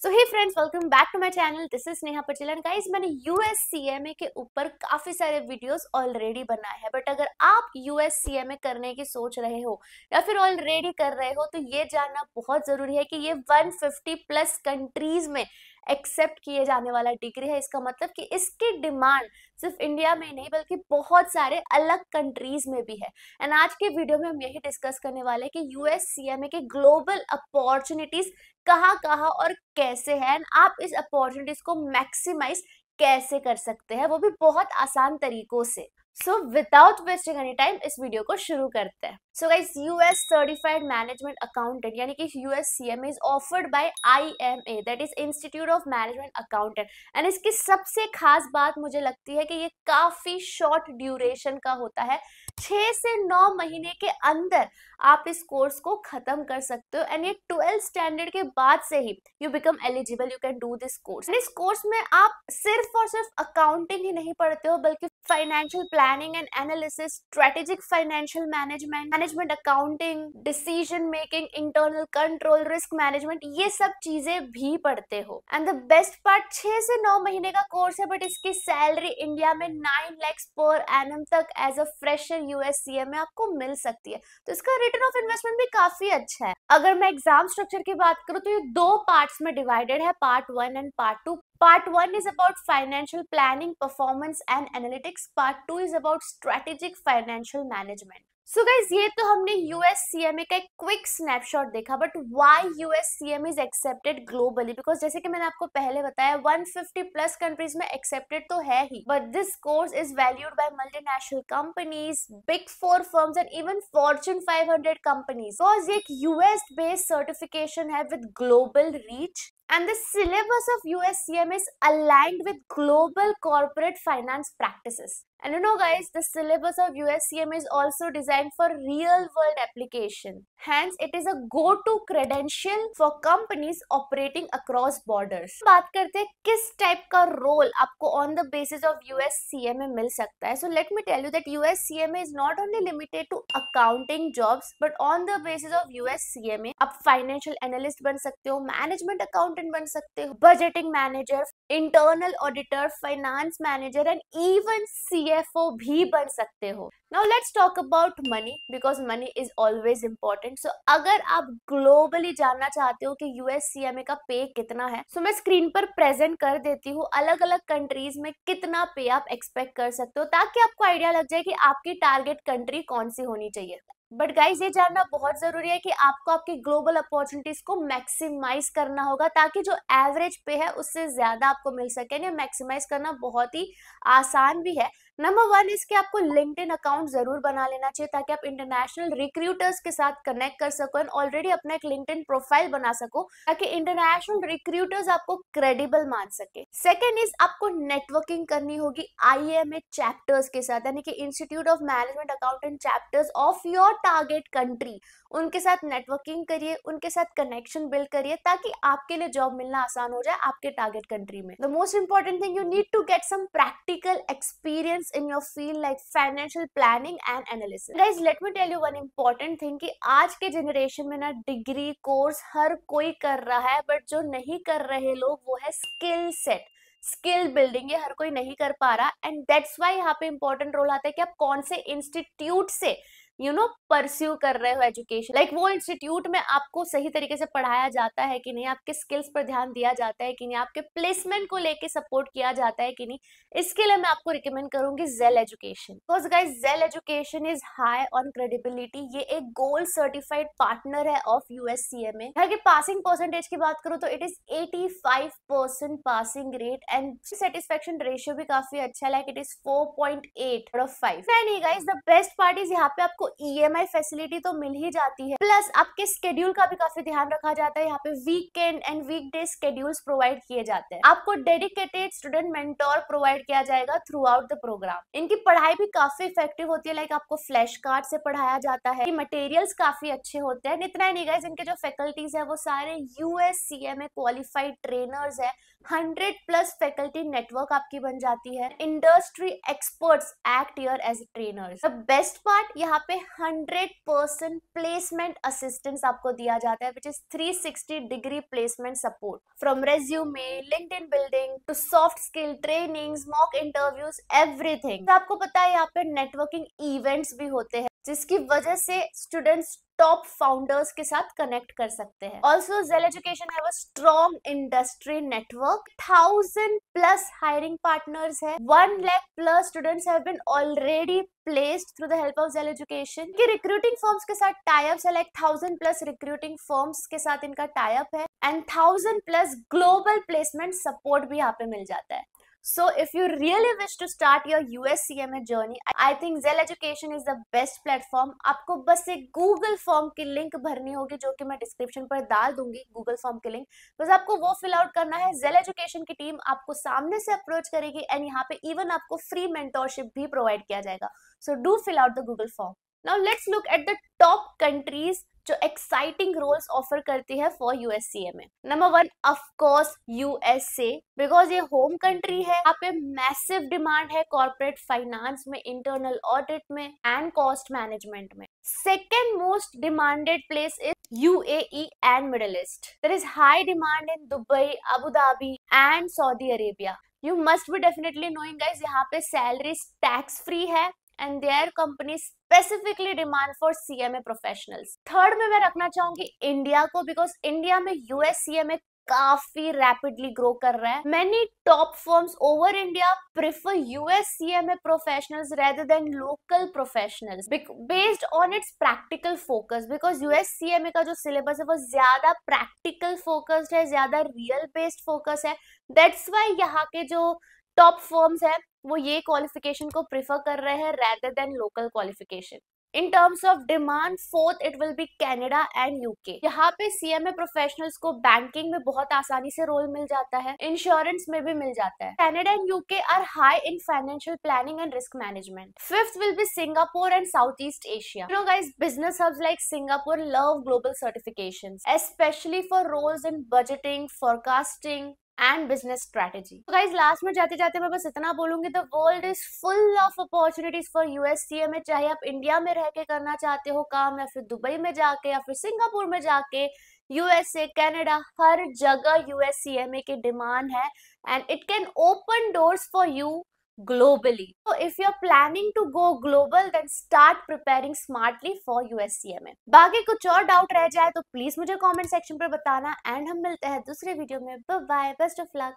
So hey friends, welcome back to my channel. This is Sneha Patel and guys, मैंने USCMA के ऊपर काफी सारे वीडियोस ऑलरेडी बनाए हैं। बट अगर आप यूएससीएमए करने की सोच रहे हो या फिर ऑलरेडी कर रहे हो तो ये जानना बहुत जरूरी है कि ये 150 प्लस कंट्रीज में एक्सेप्ट किए जाने वाला डिग्री है। इसका मतलब कि इसकी डिमांड सिर्फ इंडिया में नहीं बल्कि बहुत सारे अलग कंट्रीज में भी है। एंड आज के वीडियो में हम यही डिस्कस करने वाले हैं कि यूएससीएमए के ग्लोबल अपॉर्चुनिटीज कहाँ कहाँ और कैसे है, एंड आप इस अपॉर्चुनिटीज को मैक्सिमाइज कैसे कर सकते हैं, वो भी बहुत आसान तरीकों से। So without wasting any time इस वीडियो को शुरू करते हैं। So guys, US certified management accountant यानी कि USCMA is offered by IMA, that is institute of management accountant. And इसकी सबसे खास बात मुझे लगती है कि ये काफी शॉर्ट ड्यूरेशन का होता है। 6 से 9 महीने के अंदर आप इस कोर्स को खत्म कर सकते हो। एंड ये 12th स्टैंडर्ड के बाद से ही you become eligible, you can do this course. इस कोर्स में आप सिर्फ और सिर्फ अकाउंटिंग ही नहीं पढ़ते हो बल्कि financial planning and analysis, strategic financial management accounting, decision making, internal control, risk management, ये सब चीजें भी पढ़ते हो। एंड द बेस्ट पार्ट, 6 से 9 महीने का कोर्स है बट इसकी सैलरी इंडिया में 9 लाख पर एनम तक एज अ फ्रेशर यूएससीएमए आपको मिल सकती है। तो इसका रिटर्न ऑफ इन्वेस्टमेंट भी काफी अच्छा है। अगर मैं एग्जाम स्ट्रक्चर की बात करूं तो ये 2 पार्ट्स में डिवाइडेड है, part 1 and part 2। Part 1 is about financial planning, performance and analytics. Part 2 is about strategic financial management. So guys, ये तो हमने USCMA का एक क्विक स्नैपशॉट देखा, but why USCMA is accepted globally? Because जैसे कि मैंने आपको पहले बताया 150 प्लस कंट्रीज में एक्सेप्टेड तो है ही, but this course is valued by multinational companies, big 4 firms and even fortune 500 companies. Because ये एक यूएस बेस्ड सर्टिफिकेशन है with global reach. And the syllabus of USCMA is aligned with global corporate finance practices. And you know guys, the syllabus of USCMA is also designed for real world application. Hence, it is a go-to credential for companies operating across borders. बात करते हैं किस type का role आपको on the basis of USCMA मिल सकता है. So let me tell you that USCMA is not only limited to accounting jobs, but on the basis of USCMA आप financial analyst बन सकते हो, management accountant बन सकते हो, budgeting manager, internal auditor, finance manager and even CFO भी बन सकते हो। Now let's talk about money, because money is always important. So अगर आप ग्लोबली जानना चाहते हो कि यूएससीएमए का पे कितना है, सो मैं स्क्रीन पर प्रेजेंट कर देती हूँ अलग अलग कंट्रीज में कितना पे आप एक्सपेक्ट कर सकते हो, ताकि आपको आइडिया लग जाए कि आपकी टारगेट कंट्री कौन सी होनी चाहिए। बट गाइज, ये जानना बहुत जरूरी है कि आपको आपकी ग्लोबल अपॉर्चुनिटीज को मैक्सिमाइज करना होगा ताकि जो एवरेज पे है उससे ज्यादा आपको मिल सके। ये मैक्सिमाइज करना बहुत ही आसान भी है। नंबर 1 इसके आपको लिंक्डइन अकाउंट जरूर बना लेना चाहिए ताकि आप इंटरनेशनल रिक्रूटर्स के साथ कनेक्ट कर सको एंड ऑलरेडी अपना एक लिंक्डइन प्रोफाइल बना सको ताकि इंटरनेशनल रिक्रूटर्स आपको क्रेडिबल मान सके। सेकेंड इज आपको नेटवर्किंग करनी होगी आईएमए चैप्टर्स के साथ, यानी कि institute of management accountant chapters of your target country. उनके साथ नेटवर्किंग करिए, उनके साथ कनेक्शन बिल्ड करिए ताकि आपके लिए जॉब मिलना आसान हो जाए आपके टारगेट कंट्री में। The most important thing, you need to get some practical experience in your field like financial planning and analysis. Guys, let me tell you one important thing कि आज के जनरेशन में ना डिग्री कोर्स हर कोई कर रहा है, बट जो नहीं कर रहे लोग वो है स्किल सेट, स्किल बिल्डिंग। ये हर कोई नहीं कर पा रहा एंड दैट्स वाई यहाँ पे इंपॉर्टेंट रोल आता है कि आप कौन से इंस्टीट्यूट से परस्यू कर रहे हो एजुकेशन। लाइक वो इंस्टीट्यूट में आपको सही तरीके से पढ़ाया जाता है कि नहीं, आपके स्किल्स पर ध्यान दिया जाता है कि नहीं, आपके प्लेसमेंट को लेके सपोर्ट किया जाता है कि नहीं। इसके लिए मैं आपको रिकमेंड करूंगी Zell education. Because guys, Zell education is high on credibility. ये एक गोल्ड सर्टिफाइड पार्टनर है ऑफ यूएससीएमए। यहाँ की पासिंग परसेंटेज की बात करूँ तो it is 85% passing rate and satisfaction ratio भी काफी अच्छा है, like it is 4.8 out of 5। नहीं guys, the best part is यहाँ पे आपको ईएमआई फैसिलिटी तो मिल ही जाती है, प्लस आपके स्केड्यूल का भी काफी ध्यान रखा जाता है। यहाँ पे weekend and weekday schedules provide किए जाते हैं। आपको डेडिकेटेड स्टूडेंट मेंटोर प्रोवाइड किया जाएगा थ्रू आउट द प्रोग्राम। इनकी पढ़ाई भी काफी इफेक्टिव होती है, लाइक आपको फ्लैश कार्ड से पढ़ाया जाता है, मटेरियल्स काफी अच्छे होते हैं। इतना ही नहीं गाइस, इनके जो फैकल्टीज है वो सारे यूएससीएमए क्वालिफाइड ट्रेनर्स है। 100 प्लस फैकल्टी नेटवर्क आपकी बन जाती है। Industry experts act here as trainers. The best part, यहाँ पे पे 100% प्लेसमेंट असिस्टेंस आपको दिया जाता है, which is 360 degree placement support from resume, LinkedIn building to soft skill trainings, mock interviews, everything. आपको पता है यहाँ पे नेटवर्किंग इवेंट्स भी होते हैं जिसकी वजह से स्टूडेंट्स टॉप फाउंडर्स के साथ कनेक्ट कर सकते हैं। Also Zell education have a strong industry network, 1000+ hiring partners है, 1 lakh plus students have been already placed through the help of Zell education. कि रिक्रूटिंग फर्म्स के साथ टाई अप्स है, लाइक 1000+ रिक्रूटिंग फर्म्स के साथ इनका टाई अप है, and 1000+ global placement support भी यहाँ पे मिल जाता है। So if you really wish to start your USCMA journey, I think Zell Education is the best platform. आपको बस एक Google फॉर्म की लिंक भरनी होगी जो कि मैं डिस्क्रिप्शन पर डाल दूंगी, Google फॉर्म की लिंक। बस आपको वो फिल आउट करना है। Zell Education की टीम आपको सामने से अप्रोच करेगी एंड यहाँ पे इवन आपको फ्री मेंटोरशिप भी प्रोवाइड किया जाएगा। So do fill out the Google form. Now let's look at the top countries जो एक्साइटिंग रोल्स ऑफर करती है for USCMA। Number 1 of course USA, because ये होम कंट्री है। यहाँ पे मैसिव डिमांड है कॉर्पोरेट फाइनेंस में, इंटरनल ऑडिट में एंड कॉस्ट मैनेजमेंट में। Second most demanded place is UAE and Middle East. There is high demand in Dubai, Abu Dhabi and Saudi Arabia. You must be definitely knowing guys, यहाँ पे salaries tax free है and their company specifically demand for CMA professionals. Third में मैं रखना चाहूंगी India को, because India में USCMA काफी रैपिडली ग्रो कर रहा है। Many top firms over India prefer USCMA professionals rather than local professionals based on its practical focus, because USCMA का जो सिलेबस है वो ज्यादा प्रैक्टिकल फोकस्ड है, ज्यादा रियल बेस्ड फोकस है। दैट्स वाई यहाँ के जो टॉप फर्म्स है वो ये क्वालिफिकेशन को प्रिफर कर रहे हैं rather than local qualification. In terms of demand, fourth it will be Canada and UK. यहाँ पे CMA प्रोफेशनल्स को बैंकिंग में बहुत आसानी से रोल मिल जाता है, इंश्योरेंस में भी मिल जाता है। Canada and UK are high in financial planning and risk management. Fifth will be Singapore and South East Asia. You know guys, business hubs like Singapore love global certifications, especially for roles in budgeting, forecasting and business strategy. तो guys last में जाते जाते मैं बस इतना बोलूंगी, the world is full of opportunities for USCMA। चाहे आप इंडिया में रह के करना चाहते हो काम, या फिर दुबई में जाके, या फिर सिंगापुर में जाके, USA, कनाडा, हर जगह USCMA की डिमांड है and it can open doors for you globally. So if you're planning to go global, then start preparing smartly for USCMA. बाकी कुछ और डाउट रह जाए तो प्लीज मुझे कमेंट सेक्शन पर बताना एंड हम मिलते हैं दूसरे वीडियो में। Bye bye, best of luck.